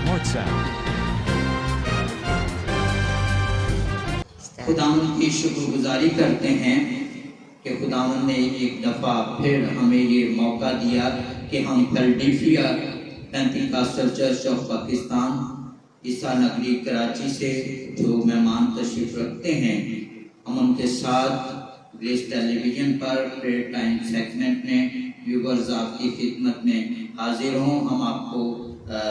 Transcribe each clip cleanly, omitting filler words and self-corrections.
WhatsApp. خداوند کی شکر گزاری کرتے ہیں کہ خداوند نے ایک دفعہ پھر ہمیں یہ موقع دیا کہ ہم فیلڈیلفیا پینتیکاسٹل چرچ آف پاکستان عیسیٰ نگری کراچی سے جو مہمان تشریف رکھتے ہیں، ہم ان کے ساتھ گریس ٹیلی ویژن پر پریئر ٹائم سیگمنٹ میں ویورز آپ کی خدمت میں حاضر ہوں۔ ہم آپ کو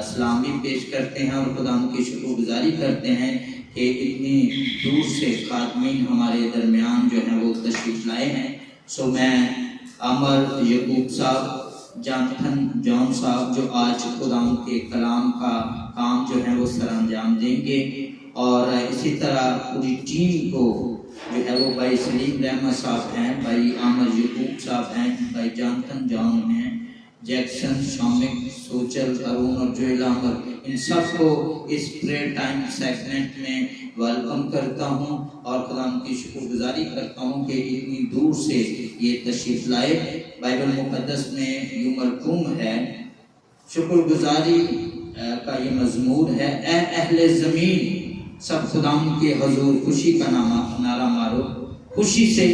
سلام بھی پیش کرتے ہیں اور خداوند کی شکر گزاری کرتے ہیں کہ اتنی دور سے خادمین ہمارے درمیان جو ہیں وہ تشریف لائے ہیں۔ سو میں عمر یعقوب صاحب، جانتھن جان صاحب جو آج خداوند کے کلام کا کام جو ہے وہ سر انجام دیں گے، اور اسی طرح پوری ٹیم کو جو ہے وہ بھائی سلیم رحمت صاحب ہیں، بھائی عمر یعقوب صاحب ہیں، بھائی جانتھن جان ہیں، جیکسن، شامک، سوچل، ارون اور جویل عمر، ان سب کو اس پریئر ٹائم سیگمنٹ میں ویلکم کرتا ہوں اور خداوند کی شکر گزاری کرتا ہوں کہ اتنی دور سے یہ تشریف لائے۔ بائبل مقدس میں یوں مرقوم ہے، شکر گزاری کا یہ مزمور ہے، اے اہل زمین سب خداوند کے حضور خوشی کا نعرہ مارو، خوشی سے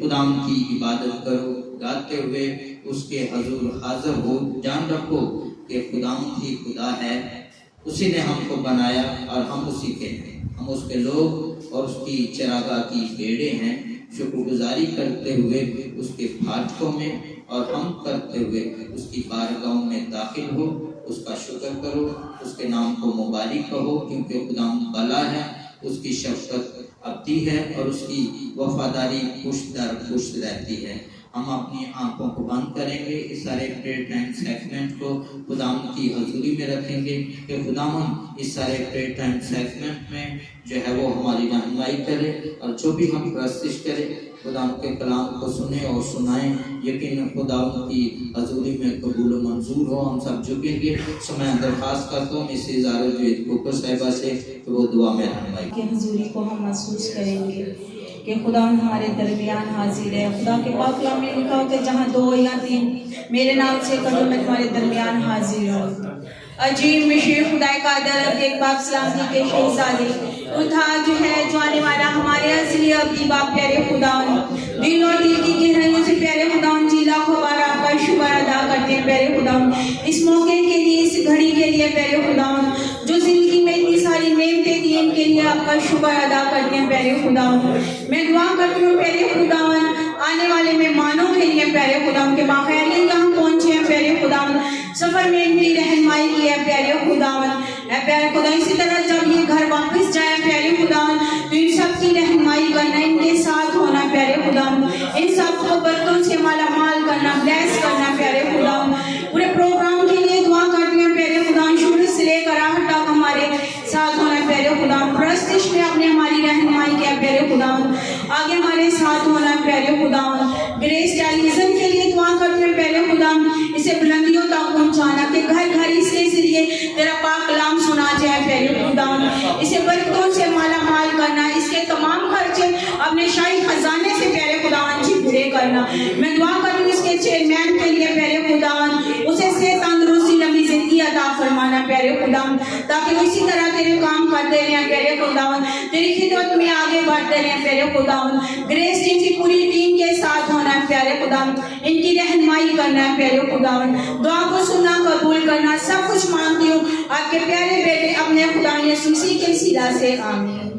خداوند کی عبادت کرو، گاتے ہوئے اس کے حضور حاضر ہو، جان رکھو کہ خداوند ہی خدا ہے، اسی نے ہم کو بنایا اور ہم اسی کے ہیں، ہم اس کے لوگ اور اس کی چراگاہ کی بھیڑیں ہیں۔ شکر گزاری کرتے ہوئے اس کے پھاٹکوں میں اور ہم کرتے ہوئے اس کی بارگاہوں میں داخل ہو، اس کا شکر کرو، اس کے نام کو مبارک کہو، کیونکہ خداوند بھلا ہے، اس کی شفقت ابدی ہے اور اس کی وفاداری پشت در پشت رہتی ہے۔ ہم اپنی آنکھوں کو بند کریں گے، اس سارے پریئر ٹائم سیگمنٹ کو خداوند کی حضوری میں رکھیں گے کہ خداوند اس سارے پریئر ٹائم سیگمنٹ میں جو ہے وہ ہماری رہنمائی کرے، اور جو بھی ہم پرستش کریں خداوند کے کلام کو سنیں اور سنائیں، یقین خداوند کی حضوری میں قبول و منظور ہو۔ ہم سب جھکیں گے۔ سو میں درخواست کرتا ہوں مسز آرزو کوکر صاحبہ سے کہ وہ دعا میں رہنمائی کی حضوری کو ہم محسوس کریں گے کہ خدا ہمارے درمیان حاضر ہے۔ خدا کے پاک کلام میں لکھا ہو کہ جہاں دو یا تین میرے نام سے کہو میں تمہارے درمیان حاضر ہوں۔ عجیب مشیر خدا قادر ایک باپ سلامتی کے شہزادے تھا جو ہے جو آنے والا ہمارے اصلی ابدی باپ پیارے خدا، دل اور دل کی گہرائیوں سے پیارے خدا جی لاکھوں بار آپ کا شکر ادا کرتے ہیں پیارے خدا، اس موقع کے لیے، اس گھڑی کے لیے پیارے خدا، جو زندگی میں اتنی ساری نعمتیں دی ان کے لیے آپ کا شکر ادا کرتے ہیں پیارے خدا۔ میں دعا کرتی ہوں پیارے خدا آنے والے مہمانوں کے لیے پیارے خدا کے باخیریت یہاں پہنچے ہیں پیارے خدا، سفر میں ان کی رہنمائی کی ہے پیارے خدا، اے پیارے خدا اسی طرح جب یہ گھر واپس جائیں پیارے خدا تو ان سب کی رہنمائی کرنا، ان کے ساتھ ہونا پیارے خدا، ان سب کو برکتوں سے مالا مال کرنا، بلیس کرنا پیارے خدا۔ پورے پروگرام کے لیے دعا کرتے ہیں پیارے خدا، شروع سے لے کر آخر تک ہمارے ساتھ ہونا پیارے خدا، پرستش میں اپنے ہماری رہنمائی کیا پیارے خدا، آگے ہمارے ساتھ ہونا پیارے خدا۔ گریس ٹیلی ویژن کے لیے دعا کرتے ہیں پیارے خدا، اسے بلندیوں تک پہنچانا کہ گھر گھر اس کے ذریعے تیرا پاک کلام سنا جائے پیارے خدا، اسے برکتوں سے مالا مال کرنا، اس کے تمام خرچے اپنے شاہی خزانے سے پیارے خدا جی پورے کرنا۔ میں دعا کرتی ہوں اس کے چیئرمین کے لیے پیارے خدا، اسے صحت تندرستی لمبی زندگی عطا فرمانا پیارے خدا، تاکہ وہ اسی طرح تیرے کام کرتے رہیں پیارے خدا، تیری خدمت میں آگے بڑھتے رہیں پیارے خدا۔ گریس ٹیم کی پوری ٹیم کے ساتھ ہونا ہے پیارے خدا، ان کی رہنمائی کرنا ہے پیارے خدا، دعا کو سننا قبول کرنا، سب کچھ مانگتی ہوں آپ کے پیارے بیٹے اپنے خدا یسوع مسیح کے وسیلہ سے، آمین۔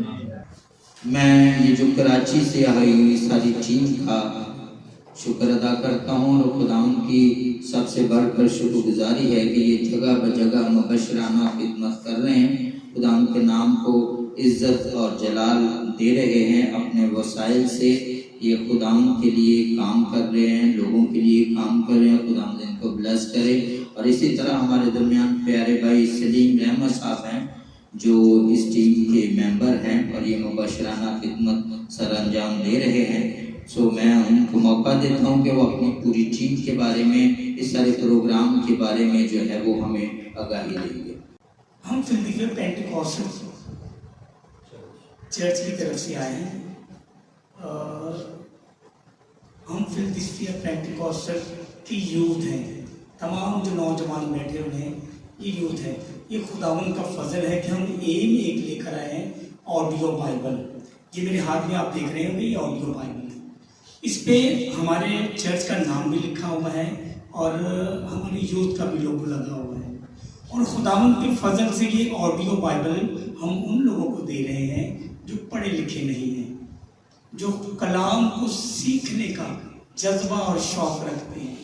میں یہ جو کراچی سے آئی ہوئی ساری ٹیم کا شکر ادا کرتا ہوں، اور خداوند کی سب سے بڑھ کر شکر گزاری ہے کہ یہ جگہ بجگہ مبشرانہ خدمت کر رہے ہیں، خداوند کے نام کو عزت اور جلال دے رہے ہیں، اپنے وسائل سے یہ خداوند کے لیے کام کر رہے ہیں، لوگوں کے لیے کام کر رہے ہیں، خداوند ان کو بلیس کرے۔ اور اسی طرح ہمارے درمیان پیارے بھائی سلیم رحمت صاحب ہیں جو اس ٹیم کے ممبر ہیں اور یہ مبشرانہ خدمت سر انجام دے رہے ہیں۔ سو میں ان کو موقع دیتا ہوں کہ وہ اپنی پوری ٹیم کے بارے میں، اس سارے پروگرام کے بارے میں جو ہے وہ ہمیں آگاہی دیں گے۔ ہم فیلڈیلفیا پینٹیکوسٹل چرچ کی طرف سے آئے ہیں، اور ہم فیلڈیلفیا پینٹیکوسٹل کی یوتھ ہیں، تمام جو نوجوان بیٹھے ہوئے ہیں یہ یوتھ ہے، یہ خداوند کا فضل ہے کہ ہم ایم ایک لے کر آئے ہیں، آڈیو بائبل۔ یہ میرے ہاتھ میں آپ دیکھ رہے ہوں گے، یہ آڈیو بائبل ہے۔ اس پہ ہمارے چرچ کا نام بھی لکھا ہوا ہے اور ہماری یوتھ کا بھی لوگو لگا ہوا ہے، اور خداوند کے فضل سے یہ آڈیو بائبل ہم ان لوگوں کو دے رہے ہیں جو پڑھے لکھے نہیں ہیں، جو کلام کو سیکھنے کا جذبہ اور شوق رکھتے ہیں۔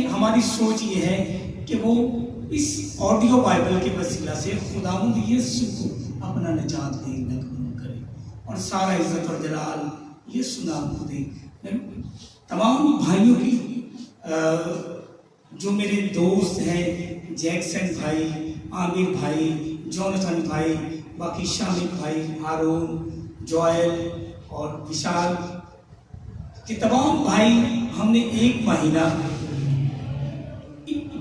ہماری سوچ یہ ہے کہ وہ اس آڈیو بائبل کے وسیلہ سے خداوند یسوع کو اپنا نجات دہندہ قبول کرے اور سارا عزت اور جلال یسوع نام کو دے۔ میں تمام بھائیوں کی جو میرے دوست ہیں، جیکسن بھائی، عامر بھائی، جونتھن بھائی، باقی شامل بھائی، ہارون، جوائل اور وشال کہ تمام بھائی ہم نے ایک مہینہ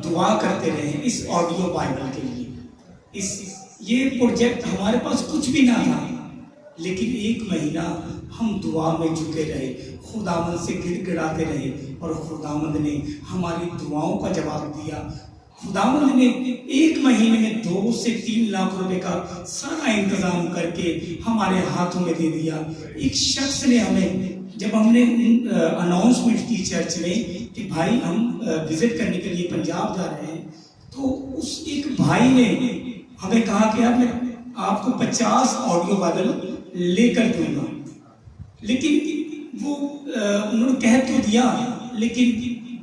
دعا کرتے رہے اس آڈیو بائبل کے لیے۔ یہ پروجیکٹ ہمارے پاس کچھ بھی نہ تھا، لیکن ایک مہینہ ہم دعا میں جھکے رہے، خداوند سے گڑ گڑاتے رہے، اور خداوند نے ہماری دعاؤں کا جواب دیا۔ خداوند نے ایک مہینے میں 2 سے 3 لاکھ روپے کا سارا انتظام کر کے ہمارے ہاتھوں میں دے دیا۔ ایک شخص نے ہمیں، جب ہم نے اناؤنسمنٹ کی چرچ میں کہ بھائی ہم وزٹ کرنے کے لیے پنجاب جا رہے ہیں، تو اس ایک بھائی نے ہمیں کہا کہ اب میں آپ کو 50 آڈیو بائبل لے کر دوں گا، لیکن وہ انہوں نے کہہ تو دیا لیکن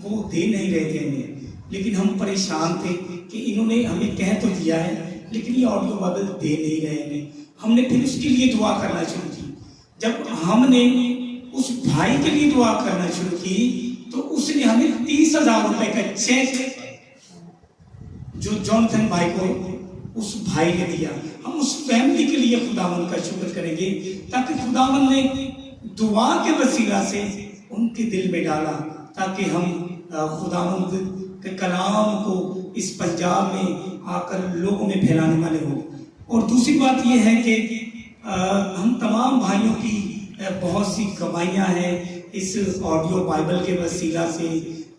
وہ دے نہیں رہے تھے ہمیں۔ لیکن ہم پریشان تھے کہ انہوں نے ہمیں کہہ تو دیا ہے لیکن یہ آڈیو بائبل دے نہیں رہے ہمیں۔ ہم نے پھر اس کے لیے دعا کرنا شروع کی۔ جب ہم نے اس بھائی کے لیے دعا کرنا شروع کی تو اس نے ہمیں 30,000 روپے کا چیک جو جونتھن بھائی کو اس بھائی نے دیا۔ ہم اس فیملی کے لیے خداوند کا شکر کریں گے، تاکہ خداوند نے دعا کے وسیلہ سے ان کے دل میں ڈالا، تاکہ ہم خداوند کے کلام کو اس پنجاب میں آ کر لوگوں میں پھیلانے والے ہوں۔ اور دوسری بات یہ ہے کہ ہم تمام بھائیوں کی بہت سی کمائیاں ہیں اس آڈیو بائبل کے وسیلہ سے،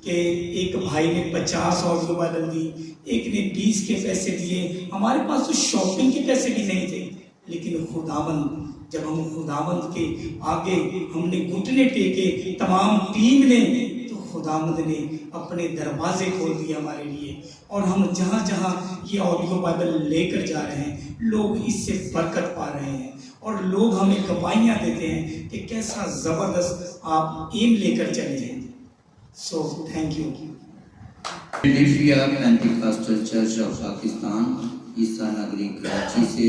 کہ ایک بھائی نے 50 آڈیو بائبل دی، ایک نے 20 کے پیسے دیے۔ ہمارے پاس تو شاپنگ کے پیسے بھی نہیں تھے، لیکن خداوند، جب ہم خداوند کے آگے ہم نے گھٹنے ٹیکے تمام ٹیم نے، تو خداوند نے اپنے دروازے کھول دیے ہمارے لیے، اور ہم جہاں جہاں یہ آڈیو بائبل لے کر جا رہے ہیں لوگ اس سے برکت پا رہے ہیں، اور لوگ ہمیں گواہیاں دیتے ہیں کہ کیسا زبردست آپ ایم لے کر چلے ہیں۔ So thank you. Philadelphia Pentecostal church of Pakistan, Essa Nagri Karachi سے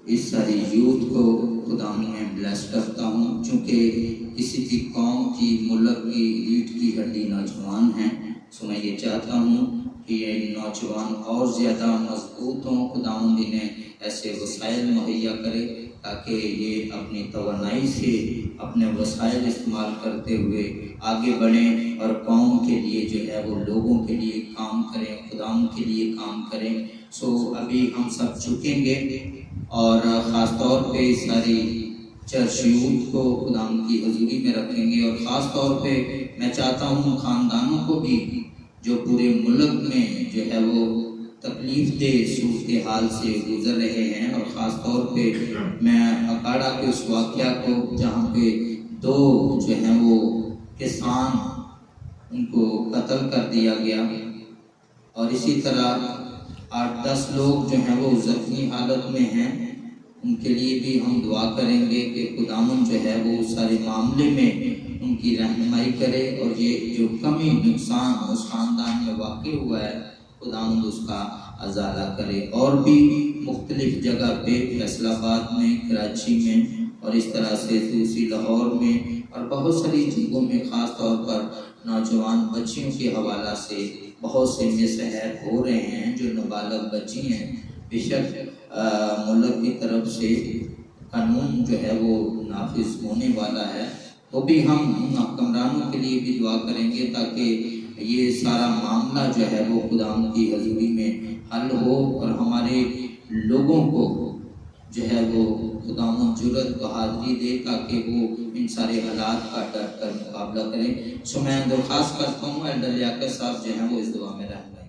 اس ساری یوتھ کو خدا میں بلیس کرتا ہوں، چونکہ کسی بھی قوم کی، ملک کی ریڑھ کی ہڈی نوجوان ہیں، سو میں یہ چاہتا ہوں کہ یہ نوجوان اور زیادہ مضبوط ہوں، خداوند انہیں ایسے وسائل مہیا کرے تاکہ یہ اپنی توانائی سے اپنے وسائل استعمال کرتے ہوئے آگے بڑھیں اور قوم کے لیے جو ہے وہ لوگوں کے لیے کام کریں، خداوند کے لیے کام کریں۔ سو ابھی ہم سب جھکیں گے اور خاص طور پہ ساری چرچ یوتھ کو خداوند کی حضوری میں رکھیں گے، اور خاص طور پہ میں چاہتا ہوں خاندانوں کو بھی جو پورے ملک میں جو ہے وہ تکلیف دہ صورتحال سے گزر رہے ہیں، اور خاص طور پہ میں اکاڑا کے اس واقعہ کو جہاں پہ 2 جو ہیں وہ کسان ان کو قتل کر دیا گیا، اور اسی طرح 8-10 لوگ جو ہیں وہ زخمی حالت میں ہیں، ان کے لیے بھی ہم دعا کریں گے کہ خداوند جو ہے وہ سارے معاملے میں ان کی رہنمائی کرے، اور یہ جو کمی نقصان اس خاندان میں واقع ہوا ہے خداوند اس کا ازالہ کرے۔ اور بھی مختلف جگہ پہ فیصل آباد میں، کراچی میں، اور اس طرح سے دوسری لاہور میں اور بہت ساری جگہوں میں خاص طور پر نوجوان بچیوں کے حوالہ سے بہت سے مسحر ہو رہے ہیں جو نابالغ بچی ہیں۔ بے شک ملک کی طرف سے قانون جو ہے وہ نافذ ہونے والا ہے، تو بھی ہم حکمرانوں کے لیے بھی دعا کریں گے تاکہ یہ سارا معاملہ جو ہے وہ خداوند کی حضوری میں حل ہو، اور ہمارے لوگوں کو جو ہے وہ خداوند جرأت بہادری دے تاکہ وہ ان سارے حالات کا ڈٹ کر مقابلہ کریں۔ سو میں درخواست کرتا ہوں ایلڈر لیاقت صاحب جو ہیں وہ اس دعا میں رہنمائی۔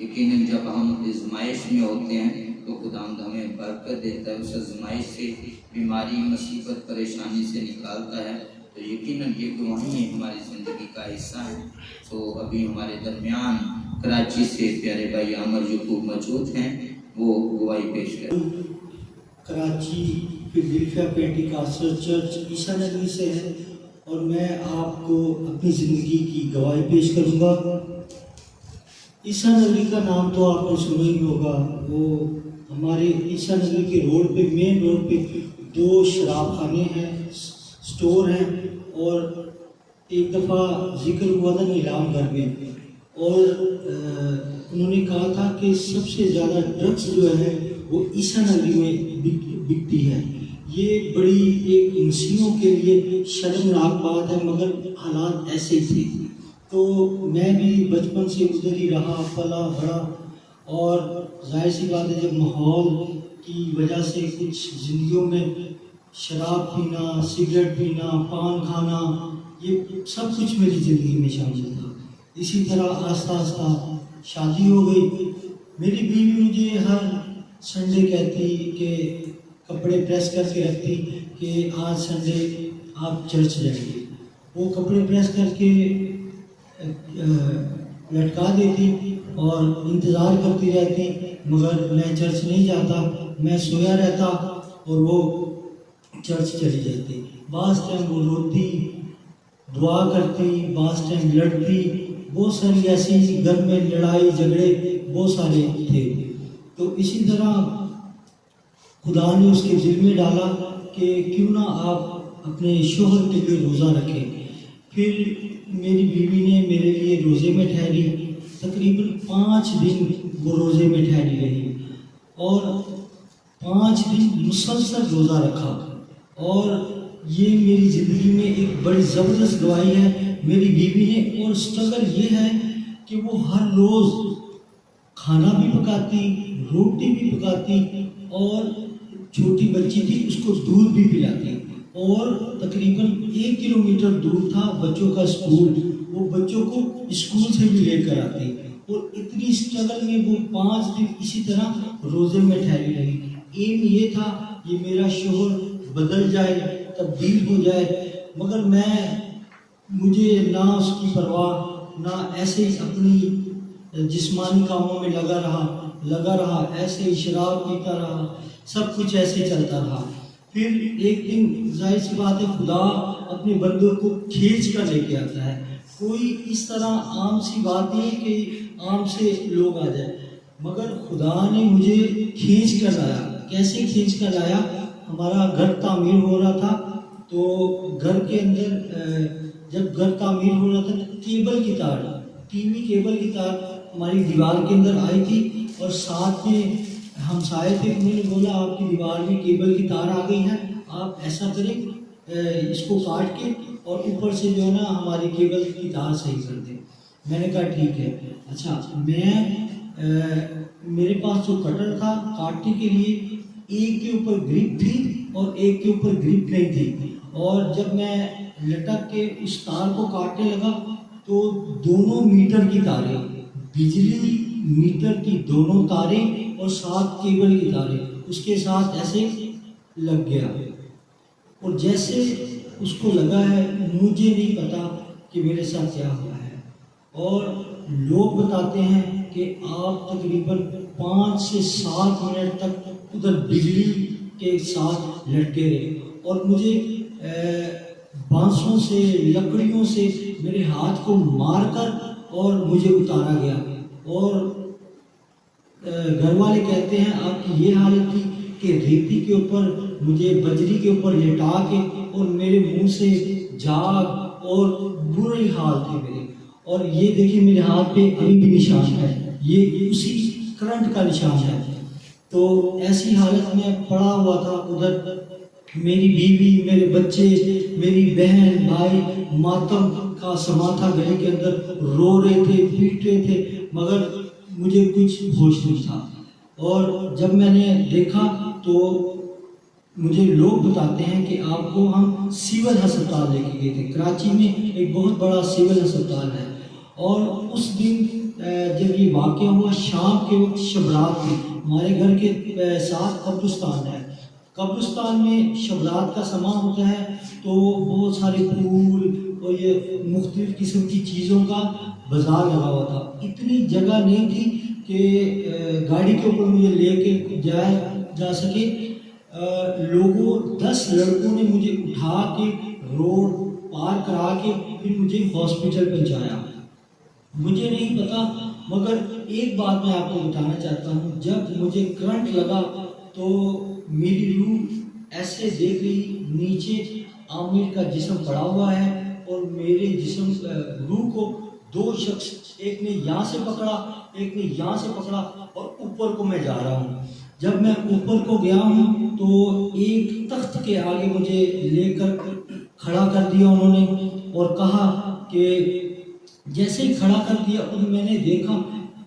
یقیناً جب ہم آزمائش میں ہوتے ہیں تو خداوند ہمیں برکت دیتا ہے، اس آزمائش سے، بیماری، مصیبت، پریشانی سے نکالتا ہے، تو یقیناً یہ گواہی ہماری زندگی کا حصہ ہے۔ تو ابھی ہمارے درمیان کراچی سے پیارے بھائی عامر یعقوب موجود ہیں، وہ گواہی پیش کریں۔ کراچی فیلڈیلفیا پینٹیکاسٹل چرچ عیسیٰ نگری سے ہے، اور میں آپ کو اپنی زندگی کی گواہی پیش کروں گا۔ عیسیٰ نگری کا نام تو آپ نے سنا ہی ہوگا، وہ ہمارے عیسیٰ نگری کے روڈ پہ، مین روڈ پہ 2 شراب خانے ہیں، سٹور ہیں، اور ایک دفعہ ذکر ہوا تھا نیلام گھر میں، اور انہوں نے کہا تھا کہ سب سے زیادہ ڈرگس جو ہے وہ عیسیٰ نگری میں بکتی ہے۔ یہ بڑی ایک مسیحیوں کے لیے شرمناک بات ہے، مگر حالات ایسے ہی تھے۔ تو میں بھی بچپن سے ادھر ہی رہا، پلا بڑا، اور ظاہر سی بات ہے جب ماحول کی وجہ سے کچھ زندگیوں میں شراب پینا، سگریٹ پینا، پان کھانا، یہ سب کچھ میری زندگی میں شامل تھا۔ اسی طرح آہستہ آہستہ شادی ہو گئی۔ میری بیوی مجھے ہر سنڈے کہتی کہ کپڑے پریس کر کے رکھتی کہ آج سنڈے آپ چرچ جائیں گے، وہ کپڑے پریس کر کے لٹکا دیتی اور انتظار کرتی رہتی، مگر میں چرچ نہیں جاتا، میں سویا رہتا اور وہ چرچ چلی جاتی۔ بعض ٹائم وہ روتی، دعا کرتی، بعض ٹائم لڑتی، بہت ساری ایسی گھر میں لڑائی جھگڑے بہت سارے تھے۔ تو اسی طرح خدا نے اس کے دل میں ڈالا کہ کیوں نہ آپ اپنے شوہر کے لیے روزہ رکھیں۔ پھر میری بیوی نے میرے لیے روزے میں ٹھہری، تقریباً 5 دن وہ روزے میں ٹھہری رہی، اور 5 دن مسلسل روزہ رکھا، اور یہ میری زندگی میں ایک بڑی زبردست گواہی ہے میری بیوی نے۔ اور اسٹرگل یہ ہے کہ وہ ہر روز کھانا بھی پکاتی، روٹی بھی پکاتی، اور چھوٹی بچی تھی اس کو دودھ بھی پلاتی، اور تقریباً 1 کلومیٹر دور تھا بچوں کا اسکول، وہ بچوں کو اسکول سے بھی لے کر آتی، اور اتنی اسٹرگل میں وہ 5 دن اسی طرح روزے میں ٹھہری رہی۔ ایم یہ تھا یہ میرا شوہر بدل جائے، تبدیل ہو جائے، مگر مجھے نہ اس کی پرواہ، نہ ایسے ہی اپنی جسمانی کاموں میں لگا رہا، ایسے ہی شراب پیتا رہا، سب کچھ ایسے چلتا رہا۔ پھر ایک دن ظاہر سی بات ہے خدا اپنے بندوں کو کھینچ کر لے کے آتا ہے، کوئی اس طرح عام سی بات نہیں ہے کہ عام سے لوگ آ جائیں، مگر خدا نے مجھے کھینچ کر لایا۔ کیسے کھینچ کر لایا؟ ہمارا گھر تعمیر ہو رہا تھا، تو گھر کے اندر جب گھر تعمیر ہو رہا تھا تو کیبل کی تار، ٹی وی کیبل کی تار ہماری دیوار کے اندر آئی تھی، اور ساتھ میں ہمسائے تھے، انہوں نے بولا آپ کی دیوار میں کیبل کی تار آ گئی ہے، آپ ایسا کریں اس کو کاٹ کے اور اوپر سے جو ہے نا ہماری کیبل کی تار صحیح کر دیں۔ میں نے کہا ٹھیک ہے۔ اچھا، میرے پاس جو کٹر تھا کاٹنے کے لیے، ایک کے اوپر گرپ تھی اور ایک کے اوپر گرپ نہیں تھی، اور جب میں لٹک کے اس تار کو کاٹنے لگا تو دونوں میٹر کی تاریں، بجلی میٹر کی دونوں تاریں اور ساتھ کیبل کی تاریں اس کے ساتھ ایسے لگ گیا، اور جیسے اس کو لگا ہے مجھے نہیں پتا کہ میرے ساتھ کیا ہوا ہے، اور لوگ بتاتے ہیں کہ آپ تقریباً 5 سے 7 منٹ تک ادھر بجلی کے ساتھ لٹکے رہے، اور مجھے بانسوں سے، لکڑیوں سے میرے ہاتھ کو مار کر اور مجھے اتارا گیا، اور گھر والے کہتے ہیں آپ کی یہ حالت تھی کہ ریتی کے اوپر مجھے بجری کے اوپر لٹا کے، اور میرے منہ سے جاگ اور برے حال تھے میرے، اور یہ دیکھیں میرے ہاتھ پہ ابھی بھی نشان ہے، یہ اسی کرنٹ کا نشان ہے۔ تو ایسی حالت میں پڑا ہوا تھا ادھر، میری بیوی، میرے بچے، میری بہن بھائی، ماتم کا سما تھا گلی کے اندر، رو رہے تھے، پیٹ رہے تھے، مگر مجھے کچھ ہوش نہیں تھا۔ اور جب میں نے دیکھا تو مجھے لوگ بتاتے ہیں کہ آپ کو ہم سول ہسپتال لے کے گئے تھے، کراچی میں ایک بہت بڑا سول ہسپتال ہے، اور اس دن جب یہ واقعہ ہوا شام کے وقت شب رات تھی. ہمارے گھر کے ساتھ قبرستان ہے. قبرستان میں شب رات کا سماں ہوتا ہے تو بہت سارے پھول اور یہ مختلف قسم کی چیزوں کا بازار لگا ہوا تھا. اتنی جگہ نہیں تھی کہ گاڑی کے اوپر مجھے لے کے جا سکے. لوگوں 10 لڑکوں نے مجھے اٹھا کے روڈ پار کرا کے پھر مجھے ہاسپٹل پہنچایا. مجھے نہیں پتا، مگر ایک بات میں آپ کو بتانا چاہتا ہوں. جب مجھے کرنٹ لگا تو میری روح ایسے دیکھ رہی، نیچے عامر کا جسم پڑا ہوا ہے اور میرے جسم روح کو 2 شخص، ایک نے یہاں سے پکڑا ایک نے یہاں سے پکڑا اور اوپر کو میں جا رہا ہوں. جب میں اوپر کو گیا ہوں تو ایک تخت کے آگے مجھے لے کر کھڑا کر دیا انہوں نے اور کہا کہ جیسے ہی کھڑا کر دیا اور میں نے دیکھا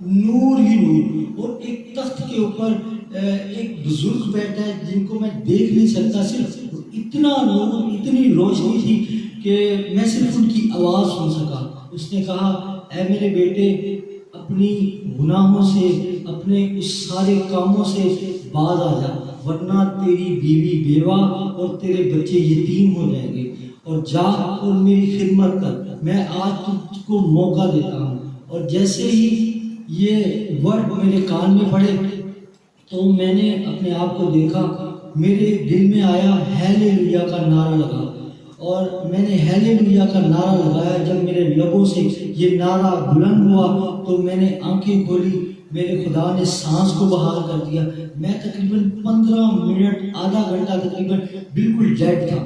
نور ہی نور، اور ایک تخت کے اوپر ایک بزرگ بیٹھا ہے جن کو میں دیکھ نہیں سکتا. صرف اتنا نور، اتنی روشنی تھی کہ میں صرف ان کی آواز سن سکا. اس نے کہا اے میرے بیٹے، اپنی گناہوں سے، اپنے اس سارے کاموں سے باز آ جا، ورنہ تیری بیوی بیوہ اور تیرے بچے یتیم ہو جائیں گے، اور جا اور میری خدمت کر. میں آج تجھ کو موقع دیتا ہوں. اور جیسے ہی یہ ورڈ میرے کان میں پڑے تو میں نے اپنے آپ کو دیکھا. میرے دل میں آیا ہیلیلویا کا نعرہ لگا، اور میں نے ہیلیلویا کا نعرہ لگایا. جب میرے لبوں سے یہ نعرہ بلند ہوا تو میں نے آنکھیں کھولی. میرے خدا نے سانس کو بحال کر دیا. میں تقریباً 15 منٹ، آدھا گھنٹہ تقریباً بالکل ڈیڈ تھا،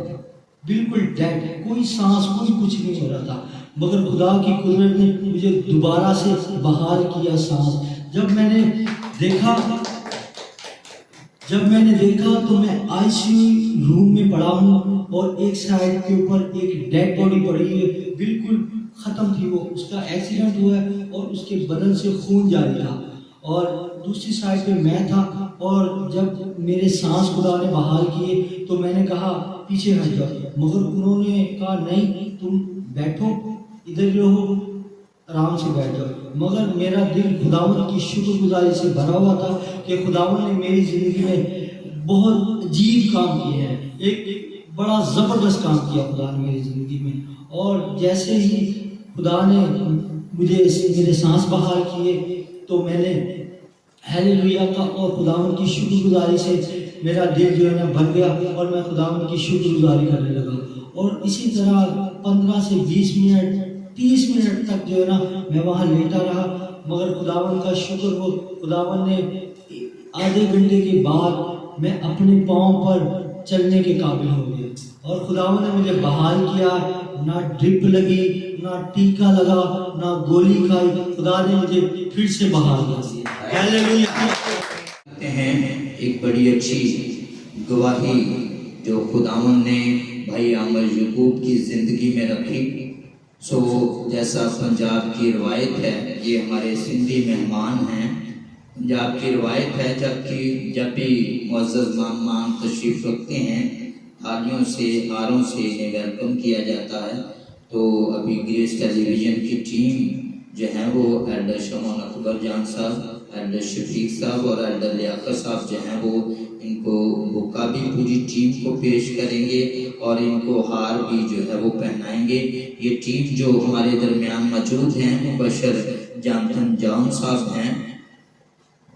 بالکل ڈیڈ. کوئی سانس، کوئی کچھ نہیں ہو رہا تھا، مگر خدا کی قدرت نے مجھے دوبارہ سے بحال کیا سانس. جب میں نے دیکھا تو میں آئی سی یو روم میں پڑا ہوں اور ایک سائڈ کے اوپر ایک ڈیڈ باڈی پڑی ہے، بالکل ختم تھی وہ. اس کا ایکسیڈنٹ ہوا ہے اور اس کے بدن سے خون جاری تھا. اور دوسری سائڈ پہ میں تھا. اور جب میرے سانس خدا نے بحال کیے تو میں نے کہا پیچھے ہٹ جاؤ، مگر انہوں نے کہا نہیں، تم بیٹھو، ادھر رہو، آرام سے بیٹھ جاؤ. مگر میرا دل خداوند کی شکر گزاری سے بھرا ہوا تھا کہ خداوند نے میری زندگی میں بہت عجیب کام کیے ہیں. ایک بڑا زبردست کام کیا خدا نے میری زندگی میں. اور جیسے ہی خدا نے مجھے میرے سانس بحال کیے تو میں نے ہیلیلویا کا اور خداوند کی شکر گزاری سے میرا دل جو ہے نا بھر گیا اور میں خداوند کی شکر گزاری کرنے لگا. اور اسی طرح 15 سے 20 منٹ 30 منٹ تک جو ہے نا میں وہاں لیٹا رہا. مگر خداوند کا شکر ہو، خداوند نے آدھے گھنٹے کے بعد میں اپنے پاؤں پر چلنے کے قابل ہو گیا. اور خداوند نے مجھے بحال کیا. نہ ڈرپ لگی، نہ ٹیکا لگا، نہ گولی کھائی. خدا نے مجھے پھر سے بحال کر دیا. ہیں ایک بڑی اچھی گواہی جو خداوند نے بھائی عامر یعقوب کی زندگی میں رکھی. سو جیسا پنجاب کی روایت ہے، یہ ہمارے سندھی مہمان ہیں. پنجاب کی روایت ہے جب بھی معزز مہمان تشریف رکھتے ہیں تھالیوں سے، ہاروں سے انہیں ویلکم کیا جاتا ہے. تو ابھی گریس ٹیلی ویژن کی ٹیم جو ہیں وہ ایلڈر شمون اکبر جان صاحب، ایلڈر شفیق صاحب اور ایلڈر لیاقت صاحب جو ہیں وہ ان کو بکا بھی پوری ٹیم کو پیش کریں گے اور ان کو ہار بھی جو ہے وہ پہنائیں گے. یہ ٹیم جو ہمارے درمیان موجود ہیں، مبشر جانتن جان صاحب ہیں،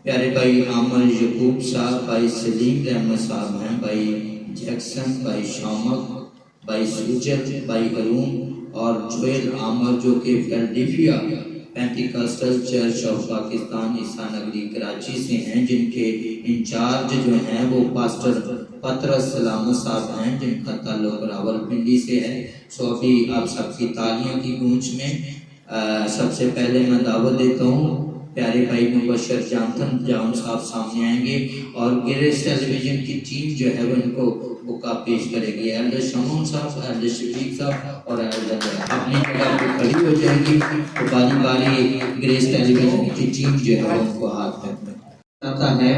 پیارے بھائی عامر یعقوب صاحب، بھائی سلیم رحمت صاحب ہیں، بھائی جیکسن، بھائی شامک، بھائی سوجت، بھائی ہرون اور جویل عامر جو کہ فیلڈیلفیا Pentecostal church of Pakistan Essa Nagri Karachi سے ہیں، جن کے انچارج جو ہیں وہ پاسٹر پطرس سلامت صاحب ہیں جن کا تعلق راولپنڈی سے ہے. سو ابھی آپ سب کی تالیوں کی گونج میں سب سے پہلے میں دعوت دیتا ہوں پیارے بھائی مبشر جانتن جان صاحب سامنے آئیں گے اور گریس ٹیلی ویژن کی ٹیم جو ہے وہ ان کو بکا پیش کرے گی. ایلڈر شمون صاحب، ایلڈر شفیق صاحب اور ایلڈر اپنی جگہ پہ کھڑی ہو جائے گی. تو باری باری گریس ٹیلی ویژن کی ٹیم جو ہے ان کو ہاتھ میں آتا ہے.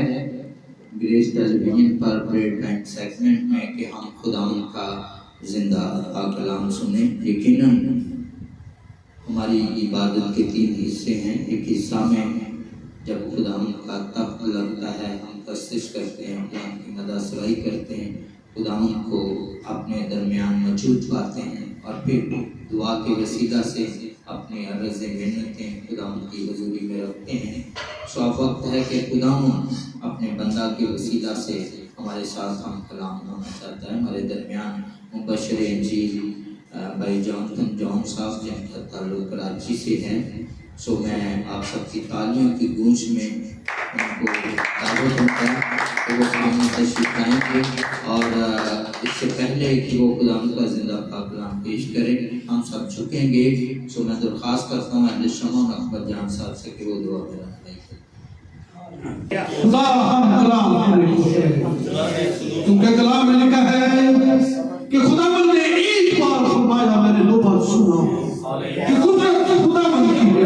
گریس ٹیلی ویژن پر پریئر ٹائم سیگمنٹ میں کہ ہم خداوند کا زندہ کلام سنیں. یقیناً ہماری عبادت کے 3 حصے ہیں. ایک حصہ میں جب خدا کا تخت لگتا ہے ہم پرستش کرتے ہیں, خدا کی مدح سرائی کرتے ہیں, خدا کو اپنے درمیان موجود پاتے ہیں, اور پھر دعا کے وسیلہ سے اپنے عرض منتیں خدا کی حضوری میں رکھتے ہیں. سو اب وقت ہے کہ خدا اپنے بندہ کے وسیلہ سے ہمارے ساتھ ہم کلام ہونا چاہتا ہے. ہمارے درمیان مبشر انجیل بھائی جان صاحب جن کا تعلق کراچی سے ہے. سو میں آپ سب کی تالیوں کی گونج میں ان کو دعوت دوں گا کہ وہ سامنے تشریف لائیں گے, اور اس سے پہلے کہ وہ خدا کا زندہ پاک کلام پیش کریں ہم سب جھکیں گے. سو میں درخواست کرتا ہوں اہل شمع اکبر جان صاحب سے کہ وہ دعا کریں. خدا ہم کلام کیونکہ کلام میں لکھا ہے کہ خدا من نے ایک بار فرمایا میں نے 2 بار سنا کہ قدرت کی خدا من کی ہے.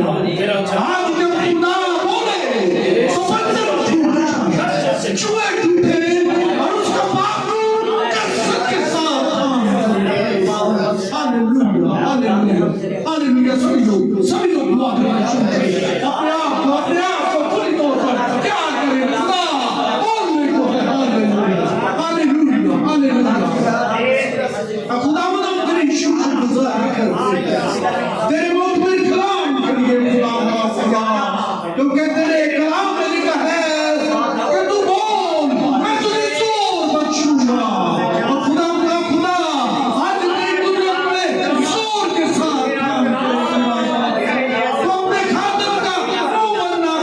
آج جب خدا بولے سمندر چوہے ٹوٹے اور اس کا بابو کثرت کے ساتھ ہاللویا سبھی لوگ دعا کریں اپنے آپ کو پوری طور پر کیا کریں. خدا بولنے کو ہے. ہاللویا خدا مدد تیری شکر گزار تیرے مقبل کلام کے لیے خدا کیونکہ تیرے کلام میں لکھا ہے کہ تو بول میں تجھے زور بخشوں گا. اور خدا آج تیری قدرت میں زور کے ساتھ کام کرے. تو اپنے خادم کا منہ بننا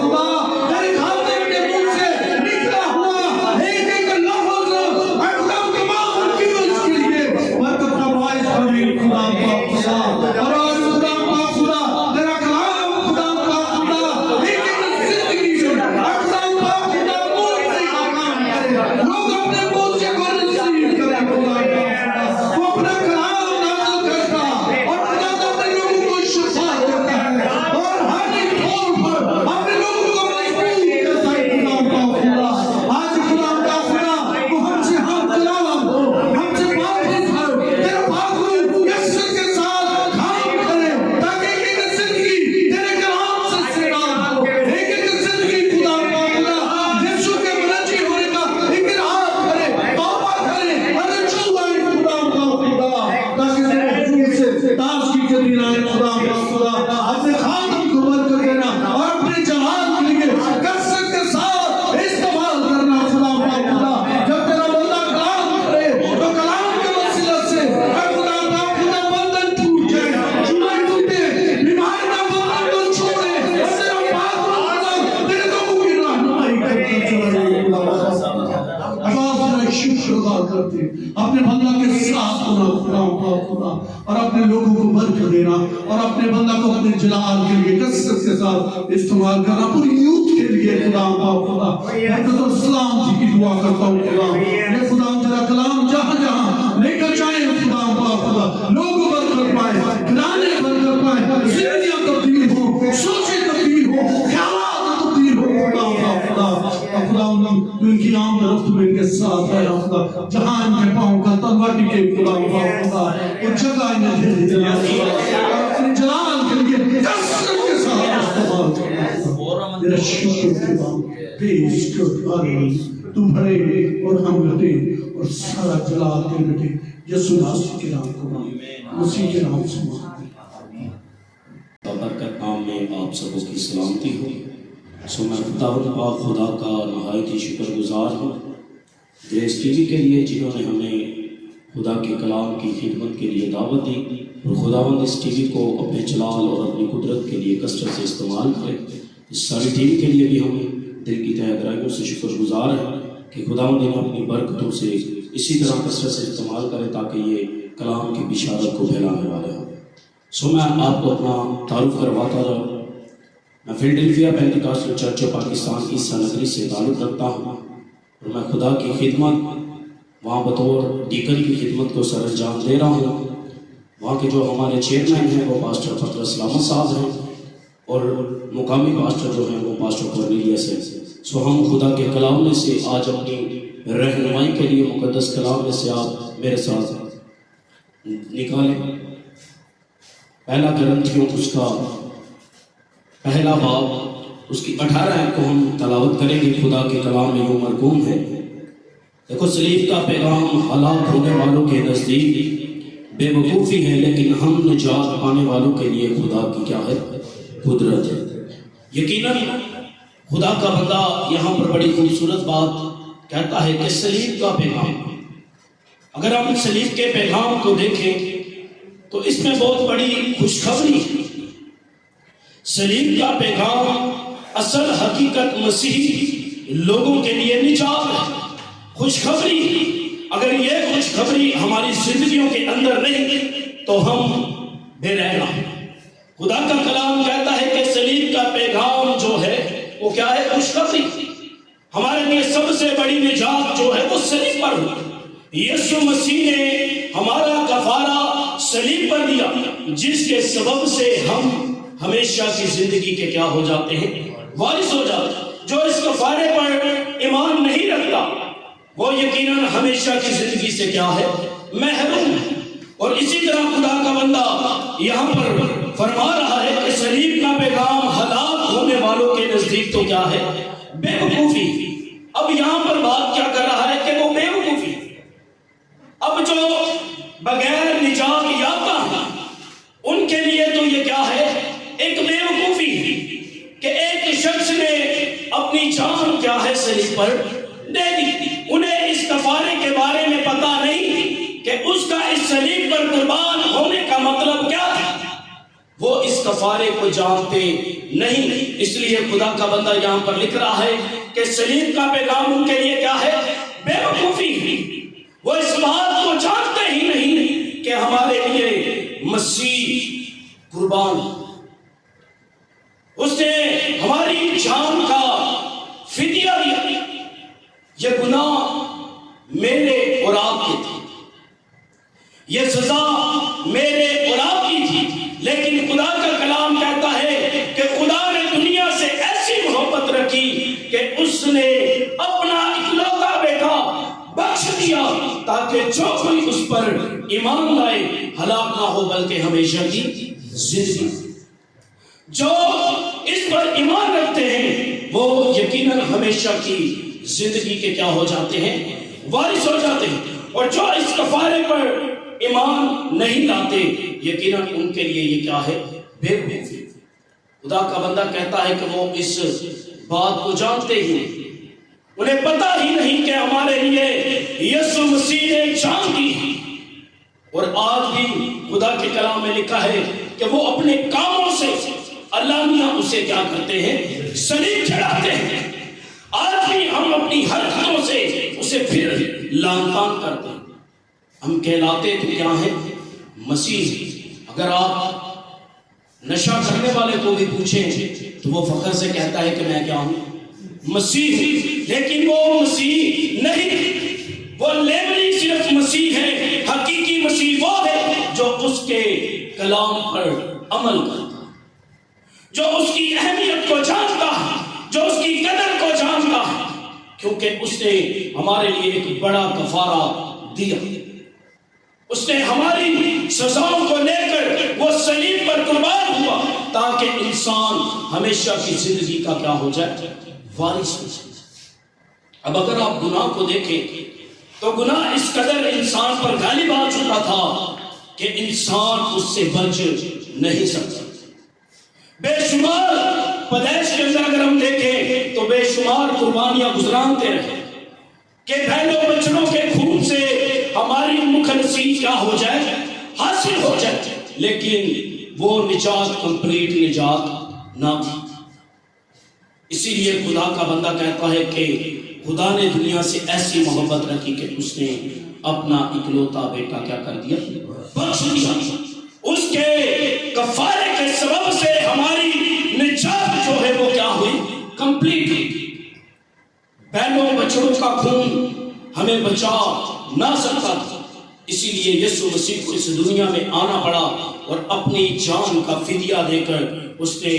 خدا تیرے خادم کے منہ سے نکلا ہوا ایک ایک لفظ خدا تمام کی اس کے لیے برکت کا باعث بنے. خدا اور آج خدا تیرا کلام خدا ایک ایک زندگی میں خدا موجزے کا کام کرے. لوگ اپنے موجزے کو نصیب کرے. خدا وہ اپنا کلام نازل کرتا اور خدا اپنے لوگوں کو شفا دیتا ہے اور ہر ایک طور پر اپنے لوگوں کو مضبوط کرتا ہے. خدا آج خدا وہ ہم سے ہم کلام ہو, ہم سے بات ہو, تیرا پاک روح یسوع کے ساتھ کام کرے تاکہ ایک ایک زندگی تیرے کلام سے سیراب ہو. ایک ایک زندگی خدا یسوع کے مرجی ہونے کا اقرار کرے, توبہ کرے, رجوع آئے خدا تاکہ تیرے حضور سے تازگی کے دن آئے. خدا اپنے خادم کو برکت دینا اور اپنے جلال کے لیے کثرت کے ساتھ استعمال کرنا. خدا جب تیرا بندہ کلام کرے تو کلام کے وسیلہ سے خدا بندن ٹوٹ جائے, چوہے ٹوٹے, بیماری کا بندن کو چھوڑے, تیرا پاک خدا تیرے لوگوں کی رہنمائی کرتا چلا جائے. شکر ادا کرتے اپنے بندہ کے ساتھ خدا اور اپنے لوگوں کو برکت دینا اور اپنے بندہ کو اپنے جلال کے لیے کثرت کے ساتھ استعمال کرنا. پوری یوتھ کے لیے خدا برکت اور سلامتی کی دعا کرتا ہوں. خدا تیرا کلام جہاں جہاں لے کر جائیں خدا لوگ برکت پائے, گھرانے برکت پائے, زندگیاں تبدیل ہو, سوچیں تبدیل ہو, خیالات تبدیل ہو. خدا ان کی عام رفت میں ان کے ساتھ ہے. خدا جہاں ان کے پاؤں کا تلوا ٹکے خدا وہ جگہ انہیں دے دیا اپنے جلال کے لیے کثرت کے ساتھ استعمال کرنا. میرا شکر خدا پیش کر تو بھرے اور ہم گھٹے اور سارا جلال کے گھٹے یسوع مسیح کے نام کو مسیح کے نام سے برکت نام میں آپ سبوں کی سلامتی ہو. سو میں پاک خدا کا نہایت ہی شکر گزار ہوں گریس ٹی وی کے لیے جنہوں نے ہمیں خدا کے کلام کی خدمت کے لیے دعوت دی اور خداوند اس ٹی وی کو اپنے جلال اور اپنی قدرت کے لیے کثرت سے استعمال کرے. اس ساری ٹی وی کے لیے بھی ہم دل کی تہ گہرائیوں سے شکر گزار ہیں کہ خداوند انہیں اپنی برکتوں سے اسی طرح کثرت سے استعمال کرے تاکہ یہ کلام کی بشارت کو پھیلانے والے ہوں. سو میں آپ کو اپنا تعارف کرواتا رہا. میں فیلڈلفیا پینٹیکاسٹل چرچ پاکستان عیسیٰ نگری سے تعلق رکھتا ہوں اور میں خدا کی خدمت وہاں بطور ڈیکن کی خدمت کو سر انجام دے رہا ہوں. وہاں کے جو ہمارے چیئرمین ہیں وہ پاسٹر پطرس سلامت صاحب ہیں اور مقامی پاسٹر جو ہیں وہ پاسٹر کورنیلیس ہیں. سو ہم خدا کے کلام میں سے آج اپنی رہنمائی کے لیے مقدس کلام میں سے آپ میرے ساتھ نکالیں. پہلا کرنتھیوں اس کا پہلا باب اس کی 18 آیت کو ہم تلاوت کریں گے. خدا کے کلام میں وہ مرقوم ہے. دیکھو صلیب کا پیغام ہلاک ہونے والوں کے نزدیک بے وقوفی ہے، لیکن ہم نجات پانے والوں کے لیے خدا کی کیا ہے؟ قدرت ہے. یقیناً خدا کا بندہ یہاں پر بڑی خوبصورت بات کہتا ہے کہ صلیب کا پیغام. اگر ہم صلیب کے پیغام کو دیکھیں تو اس میں بہت بڑی خوشخبری ہے. صلیب کا پیغام اصل حقیقت مسیحی لوگوں کے لیے نجات ہے، خوشخبری. اگر یہ خوشخبری ہماری زندگیوں کے اندر نہیں تو ہم بے رہنا. خدا کا کلام کہتا ہے کہ صلیب کا پیغام جو ہے وہ کیا ہے؟ خوشخبری. ہمارے لیے سب سے بڑی نجات جو ہے وہ صلیب پر ہوئی. یسوع مسیح نے ہمارا کفارہ صلیب پر دیا، جس کے سبب سے ہم ہمیشہ کی زندگی کے کیا ہو جاتے ہیں؟ وارث ہو جاتے ہیں. جو اس کفارے پر ایمان نہیں رکھتا وہ یقیناً ہمیشہ کی زندگی سے کیا ہے؟ محروم ہے. اور اسی طرح خدا کا بندہ یہاں پر فرما رہا ہے کہ صلیب کا پیغام ہلاک ہونے والوں کے نزدیک تو کیا ہے؟ بے وقوفی. اب یہاں پر بات کیا کر رہا ہے کہ وہ بے وقوفی. اب جو بغیر نجات یافتہ ہیں ان کے لیے تو یہ کیا ہے؟ ایک بے وقوفی کہ ایک شخص نے اپنی جان کیا ہے صلیب پر دے دی. انہیں اس کفارے کے بارے میں پتا نہیں کہ اس کا اس صلیب پر قربان ہونے کا مطلب کیا تھا. وہ اس کفارے کو جانتے نہیں. اس لیے خدا کا بندہ یہاں پر لکھ رہا ہے کہ صلیب کا پیغام ان کے لیے کیا ہے؟ بے وقوفی. وہ اس بات کو جانتے ہی نہیں کہ ہمارے لیے مسیح قربان، اس نے ہماری جان کا فدیہ دیا. یہ گناہ میرے اور آپ کے تھے، یہ سزا میرے اور آپ کی تھی، لیکن خدا کا کلام کہتا ہے کہ خدا نے دنیا سے ایسی محبت رکھی کہ اس نے اپنا اکلوتا بیٹا بخش دیا تاکہ جو کوئی اس پر ایمان لائے ہلاک نہ ہو بلکہ ہمیشہ کی زندگی. جو اس پر ایمان رکھتے ہیں وہ یقیناً ہمیشہ کی زندگی کے کیا ہو جاتے ہیں؟ وارث ہو جاتے ہیں. اور جو اس کفارے پر ایمان نہیں لاتے یقیناً ان کے لیے یہ کیا ہے؟ بے وقوفی. خدا کا بندہ کہتا ہے کہ وہ اس بات کو جانتے ہی نہیں. انہیں پتا ہی نہیں کہ ہمارے لیے یسوع مسیح نے جان دی. اور آج بھی خدا کے کلام میں لکھا ہے کہ وہ اپنے کاموں سے علانیہ اسے کیا کرتے ہیں؟ صلیب چڑھاتے ہیں. آج بھی ہم اپنی حرکتوں سے اسے پھر لعن طعن کرتے ہیں. ہم کہلاتے تو کیا ہیں؟ مسیح. اگر آپ نشہ کرنے والے کو بھی پوچھیں تو وہ فخر سے کہتا ہے کہ میں کیا ہوں؟ مسیح. لیکن وہ مسیح نہیں، وہ لیبلی صرف مسیح ہے. حقیقی مسیح وہ ہے جو اس کے کلام پر عمل کرتا ہے، جو اس کی اہمیت کو جانتا ہے، جو اس کی قدر کو جانتا ہے، کیونکہ اس نے ہمارے لیے ایک بڑا کفارہ دیا. اس نے ہماری سزاؤں کو لے کر وہ صلیب پر قربان ہوا تاکہ انسان ہمیشہ کی زندگی کا کیا ہو جائے؟ وارث ہو جائے. اب اگر آپ گناہ کو دیکھیں تو گناہ اس قدر انسان پر غالب آ چکا تھا کہ انسان اس سے بچ نہیں سکتا. بے شمار پیدائش کے اندر اگر ہم دیکھیں تو بے شمار قربانیاں گزرانتے رہے کہ بہنوں بچڑوں کے خون سے ہماری مخلصی کیا ہو جائے؟ حاصل ہو جائے. لیکن وہ نجات کمپلیٹ نجات نہ تھی. اسی لیے خدا کا بندہ کہتا ہے کہ خدا نے دنیا سے ایسی محبت رکھی کہ اس نے اپنا اکلوتا بیٹا کیا کر دیا؟ بخش دیا. اس کے کفارے کے سبب سے ہماری نجات جو ہے وہ کیا ہوئی؟ کمپلیٹ ہوئی. بہنوں بچڑوں کا خون ہمیں بچا نہ سکتا تھا. اسی لیے یسوع مسیح کو اس دنیا میں آنا پڑا اور اپنی جان کا فدیہ دے کر اس نے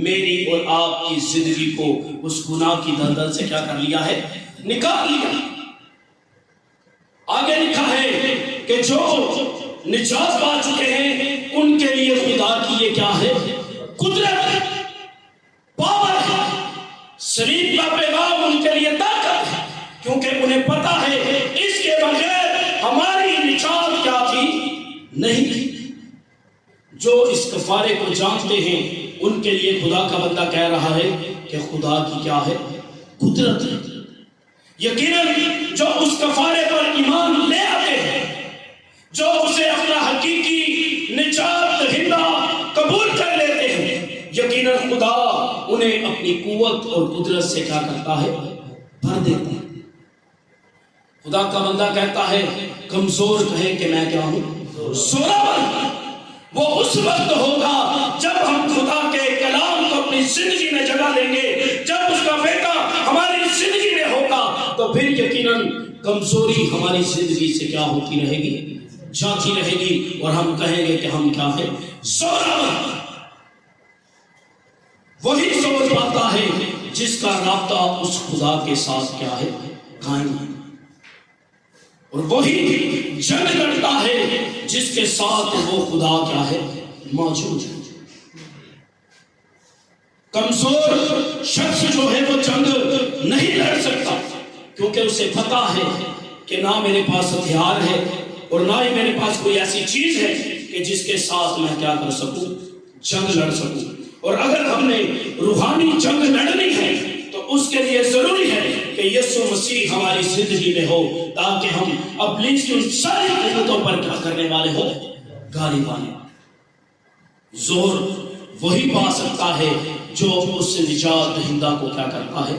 میری اور آپ کی زندگی کو اس گناہ کی دلدل سے کیا کر لیا ہے؟ نکال لیا. آگے لکھا ہے کہ جو نجات پا چکے ہیں ان کے لیے خدا لیے کیا ہے؟ قدرت، پاور ہے. سلیب کا پیغام ان کے لیے طاقت ہے، کیونکہ انہیں پتا ہے اس کے بغیر ہماری نجات کیا تھی؟ نہیں تھی. جو اس کفارے کو جانتے ہیں ان کے لیے خدا کا بندہ کہہ رہا ہے کہ خدا کی کیا ہے؟ قدرت ہے. یقیناً جو اس کفارے پر ایمان لے آتے ہیں، جو اسے اپنا حقیقی نجات دہندہ قبول کر لیتے ہیں، یقیناً خدا انہیں اپنی قوت اور قدرت سے کیا کرتا ہے؟ بھر دیتا ہے. خدا کا بندہ کہتا ہے کمزور کہے کہ میں کیا ہوں؟ زوراور. وہ اس وقت ہوگا جب ہم خدا کے کلام کو اپنی زندگی میں جگہ دیں گے، جب اس کا بیٹا ہماری زندگی میں ہوگا تو پھر یقیناً کمزوری ہماری زندگی سے کیا ہوتی رہے گی؟ جاتی رہے گی، اور ہم کہیں گے کہ ہم کیا ہیں؟ زوراور. وہی زور پاتا ہے جس کا رابطہ اس خدا کے ساتھ کیا ہے؟ قائم ہے. اور وہی جنگ لڑتا ہے جس کے ساتھ وہ خدا کیا ہے؟ موجود ہے. کمزور شخص جو ہے وہ جنگ نہیں لڑ سکتا، کیونکہ اسے پتا ہے کہ نہ میرے پاس ہتھیار ہے اور نہ ہی میرے پاس کوئی ایسی چیز ہے کہ جس کے ساتھ میں کیا کر سکوں؟ جنگ لڑ سکوں. اور اگر ہم نے روحانی جنگ لڑنی ہے تو اس کے لیے ضروری ہے کہ یسوع مسیح ہماری زندگی میں ہو، تاکہ ہم ابلیس کی ان ساری قوتوں پر کیا کرنے والے ہو؟ غالب آنے. زور وہی پا سکتا ہے جو اس نجات دہندہ کو کیا کرتا ہے؟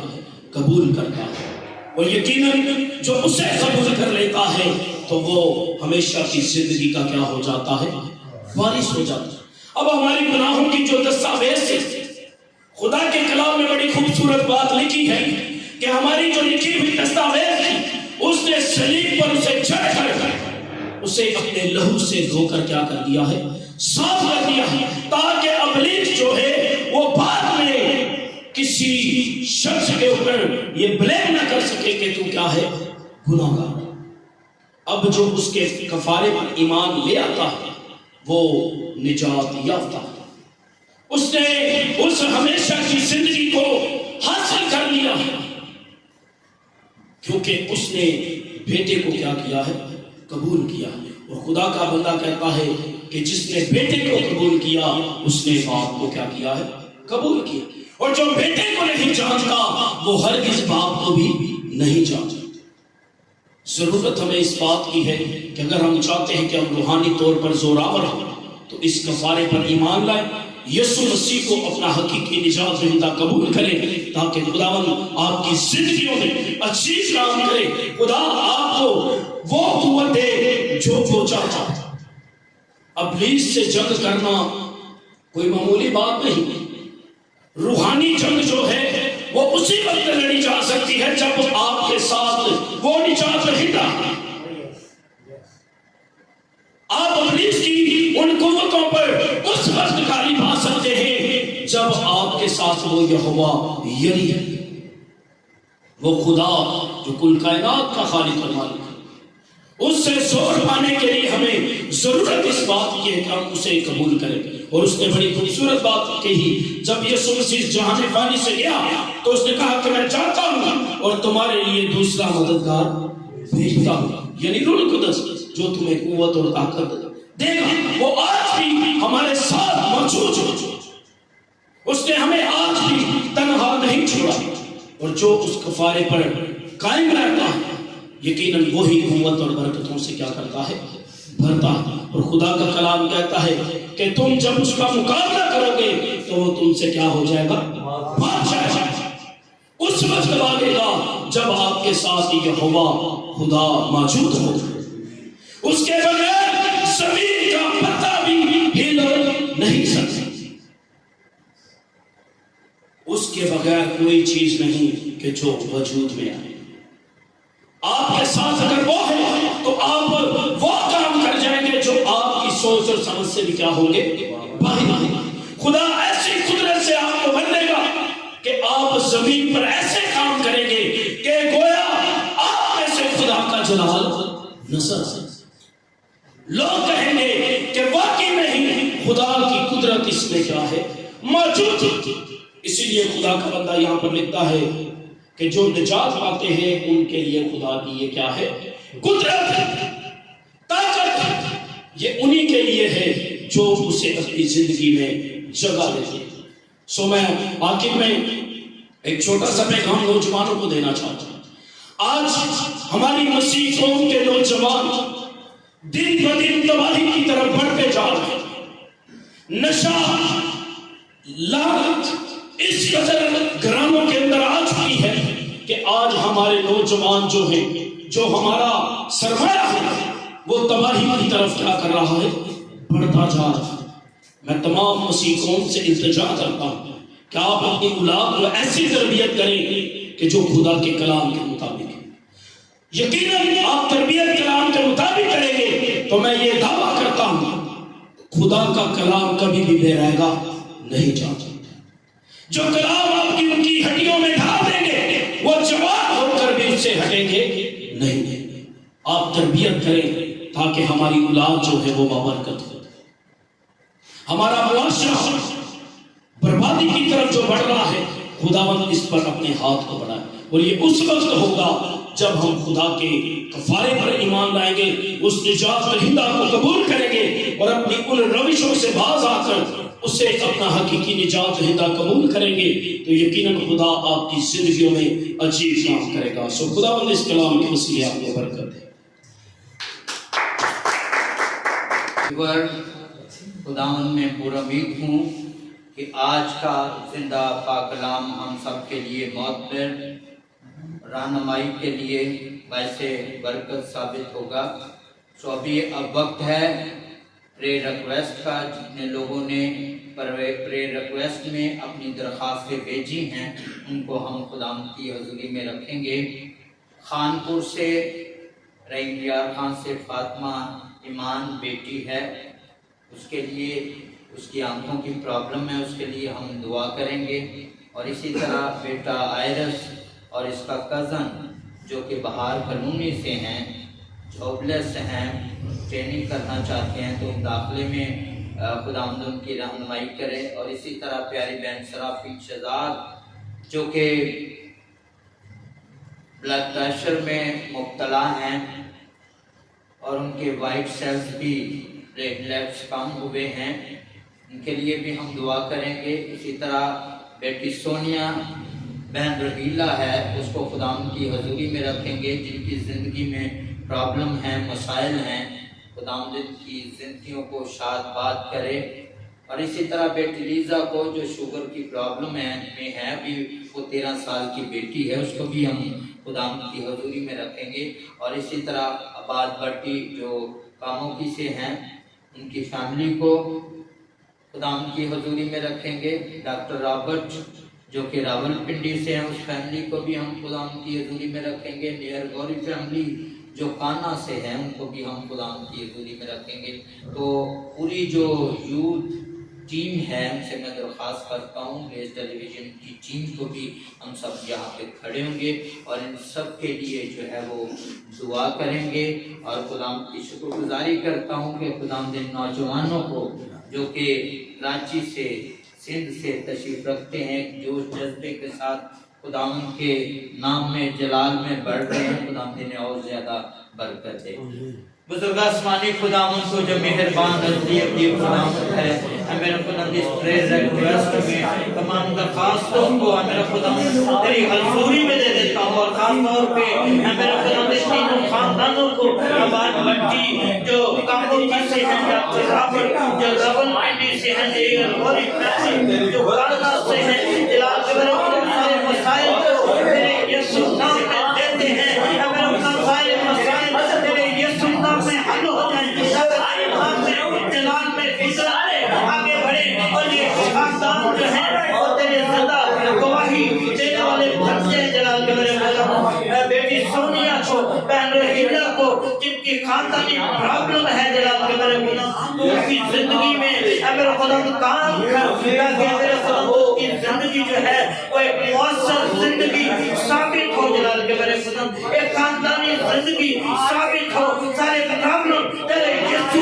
قبول کرتا ہے. اور یقیناً جو اسے قبول کر لیتا ہے تو وہ ہمیشہ کی زندگی کا کیا ہو جاتا ہے؟ وارث ہو جاتا ہے. اب ہماری گناہوں کی جو دستاویز ہے، خدا کے کلام میں بڑی خوبصورت بات لکھی ہے کہ ہماری جو لکھی ہوئی دستاویز ہے اس نے صلیب پر اسے چڑھ کر اسے اپنے لہو سے دھو کر کیا کر دیا ہے؟ صاف کر دیا ہے، تاکہ ابلیس جو ہے وہ بعد میں کسی شخص کے اوپر یہ بلیم نہ کر سکے کہ تو کیا ہے؟ گناہگار. اب جو اس کے کفارے پر ایمان لے آتا ہے وہ نجات یافتہ ہے. اس نے اس ہمیشہ کی زندگی کو حاصل کر لیا ہے، کیونکہ اس نے بیٹے کو کیا کیا ہے؟ قبول کیا. اور خدا کا بندہ کہتا ہے کہ جس نے بیٹے کو قبول کیا اس نے باپ کو کیا کیا ہے؟ قبول کیا. اور جو بیٹے کو نہیں جانتا وہ ہرگز باپ کو بھی نہیں جانتا. ضرورت ہمیں اس بات کی ہے کہ اگر ہم چاہتے ہیں کہ ہم روحانی طور پر زوراور ہوں تو اس کفارے پر ایمان لائیں، یسوع مسیح کو اپنا حقیقی نجات دہندہ قبول کریں، تاکہ خداوند آپ کی زندگیوں میں عجیب کام کرے. خدا آپ کو وہ قوت دے جو وہ چاہتا. ابلیس سے جنگ کرنا کوئی معمولی بات نہیں. روحانی جنگ جو ہے وہ اسی وقت لڑی جا سکتی ہے جب آپ کے ساتھ وہ نجات دہندہ. آپ ابلیس کی ان قوتوں پر اس وقت غالب آ سکتے ہیں جب آپ کے ساتھ وہ یہوہ یری ہے، وہ خدا جو کل کائنات کا خالق اور مالک ہے. اس سے زور پانے کے لیے ہمیں ضرورت اس بات کی ہے کہ ہم اسے قبول کریں. اور اس نے بڑی خوبصورت بات کہی، جب یسوع مسیح جہان فانی سے گیا تو اس نے کہا کہ میں چاہتا ہوں اور تمہارے لیے دوسرا مددگار بھیجتا ہوں، یعنی روح القدس جو تمہیں قوت اور طاقت دے گا. وہ آج بھی ہمارے ساتھ موجود ہے. اس نے ہمیں آج بھی تنہا نہیں چھوڑا. اور جو اس کفارے پر قائم رہتا ہے یقیناً وہی قوت اور برکتوں سے کیا کرتا ہے؟ بھرتا ہے. اور خدا کا کلام کہتا ہے کہ تم جب اس کا مقابلہ کرو گے تو وہ تم سے کیا ہو جائے گا؟ بھاگ جائے گا. اس وقت بھاگے گا جب آپ کے ساتھ یہوہ خدا موجود ہو. اس کے بغیر زمین کا پتہ بھی ہل نہیں سکتا. اس کے بغیر کوئی چیز نہیں کہ جو وجود میں آئے. آپ کے ساتھ اگر وہ ہے تو آپ وہ کام کر جائیں گے جو آپ کی سوچ اور سمجھ سے بھی کیا ہوں گے؟ باہر. خدا ایسی قدرت سے آپ کو بھر دے گا کہ آپ زمین پر ایسے کام کریں گے کہ گویا آپ میں سے خدا کا جلال نظر سے. لوگ کہیں گے کہ واقعی میں ہی خدا کی قدرت اس میں کیا ہے موجود. اسی لیے خدا کا بندہ یہاں پر لکھتا ہے کہ جو نجات پاتے ہیں ان کے لیے خدا کی یہ کیا ہے قدرت طاقت یہ انہی کے لیے ہے جو اسے اپنی زندگی میں جگہ دیتے ہیں. سو میں آخر میں ایک چھوٹا سا پیغام نوجوانوں کو دینا چاہتا ہوں. آج ہماری مسیح قوم کے نوجوان دن بدن تباہی کی طرف بڑھتے جا رہے ہیں. نشہ لعنت اس قدر گھرانوں کے اندر آ چکی ہے کہ آج ہمارے نوجوان جو ہیں جو ہمارا سرمایہ ہے وہ تباہی کی طرف کیا کر رہا ہے بڑھتا جا رہا ہے. میں تمام مسیح قوم سے التجا کرتا ہوں کہ آپ اپنی اولاد کو ایسی تربیت کریں کہ جو خدا کے کلام کے مطابق ہے. یقیناً آپ تربیت کلام کے مطابق کریں گے تو میں یہ دعویٰ کرتا ہوں خدا کا کلام کبھی بھی بے رہے گا نہیں جا سکتا. جو کلام آپ کی ان کی ہڈیوں میں ڈال دیں گے وہ جوان ہو کر بھی اس سے ہٹیں گے نہیں. آپ تربیت کریں تاکہ ہماری اولاد جو ہے وہ بابرکت ہو. ہمارا معاشرہ بربادی کی طرف جو بڑھ رہا ہے خداوند اس پر اپنے ہاتھ کو بڑھائے اور یہ اس وقت ہوگا جب ہم خدا کے کفارے پر ایمان لائیں گے اس نجات دہندہ کو قبول کریں گے اور اپنی ان روشوں سے باز آ کر اسے اپنا حقیقی نجات دہندہ قبول کریں گے تو یقیناً خدا آپ کی زندگیوں میں عجیب کام کرے گا. سو خداوند اس کلام کے وسیلے آپ کو برکت دے. خداوند میں پر امید ہوں کہ آج کا زندہ پاک کلام ہم سب کے لیے معتبر رہنمائی کے لیے باعث برکت ثابت ہوگا. سو ابھی اب وقت ہے پریئر ریکویسٹ کا. جتنے لوگوں نے پریئر ریکویسٹ میں اپنی درخواستیں بھیجی ہیں ان کو ہم خداوند کی حضوری میں رکھیں گے. خانپور سے رحیم یار خان سے فاطمہ ایمان بیٹی ہے, اس کے لیے اس کی آنکھوں کی پرابلم ہے, اس کے لیے ہم دعا کریں گے. اور اسی طرح بیٹا آئرس اور اس کا کزن جو کہ بہار کلونی سے ہیں, جابلیس ہیں, ٹریننگ کرنا چاہتے ہیں تو داخلے میں خداوند ان کی رہنمائی کرے. اور اسی طرح پیاری بہن سرافی شہزاد جو کہ بلڈ پریشر میں مبتلا ہیں اور ان کے وائٹ سیلز بھی ریڈ بلڈس کم ہوئے ہیں, ان کے لیے بھی ہم دعا کریں گے. اسی طرح بیٹی سونیا بہن رحیلہ ہے, اس کو خداوند کی حضوری میں رکھیں گے جن کی زندگی میں پرابلم ہیں, مسائل ہیں. خداوند ان کی زندگیوں کو شاد باد کرے. اور اسی طرح بیٹی لیزا کو جو شوگر کی پرابلم میں ہے, ابھی وہ 13 سال کی بیٹی ہے, اس کو بھی ہم خداوند کی حضوری میں رکھیں گے. اور اسی طرح آباد بٹی جو کاموکی سے ہیں ان کی فیملی کو خداوند کی حضوری میں رکھیں گے. ڈاکٹر رابرٹ جو کہ راول پنڈی سے ہیں, اس فیملی کو بھی ہم خداوند کی حضوری میں رکھیں گے. نیئر گوری فیملی جو کانا سے ہیں ان کو بھی ہم خداوند کی حضوری میں رکھیں گے. تو پوری جو یوتھ ٹیم ہے ان سے میں درخواست کرتا ہوں گریس ٹیلی ویژن کی ٹیم کو بھی ہم سب یہاں پہ کھڑے ہوں گے اور ان سب کے لیے جو ہے وہ دعا کریں گے. اور خداوند کی شکر گزاری کرتا ہوں کہ خداوند ان نوجوانوں کو جو کہ کراچی سے سندھ سے تشریف رکھتے ہیں جوش جذبے کے ساتھ خداوند کے نام میں جلال میں بڑھ رہے ہیں, خداوند انہیں اور زیادہ برکت دے. بزرگ آسمانی خداوند کو جو مہربان نزدیک دی خداوند ہے, میرا خداوند اس پریئر ریکویسٹ میں تمام درخواستوں کو میرا خداوند تیری حضوری میں دے دیتا ہوں. اور خاص طور پہ میرا خداوند اس تینوں خاندانوں کو آباد بٹی جو کاموکی سے ہیں, ڈاکٹر رابرٹ جو راول پنڈی سے ہیں, نیئر گوری فیملی جو کانا سے ہیں, جلال کے میرے سارے مسائل کو میرے یسوع نام میں دیتے ہیں. میرا خداوند سارے مسائل تیرے یسوع نام میں حل ہو جائیں. جلال میں آگے بڑھے اور یہ خاندان جو ہے وہ تیرے زندہ گواہی دینے والے بچے ہیں. جلال کے میرے خداوند بیٹی سونیا کو, بہن رحیلہ کو جن کی خاندانی پرابلم ہے, جلال کے میرے خداوند ان کی زندگی میں میرے خداوند کام کر تاکہ میرے خداوند کی زندگی جو ہے وہ ایک مؤثر زندگی ثابت ہو. جلال کے میرے خداوند ایک خاندانی زندگی ثابت ہو. سارے پرابلم تیرے یسوع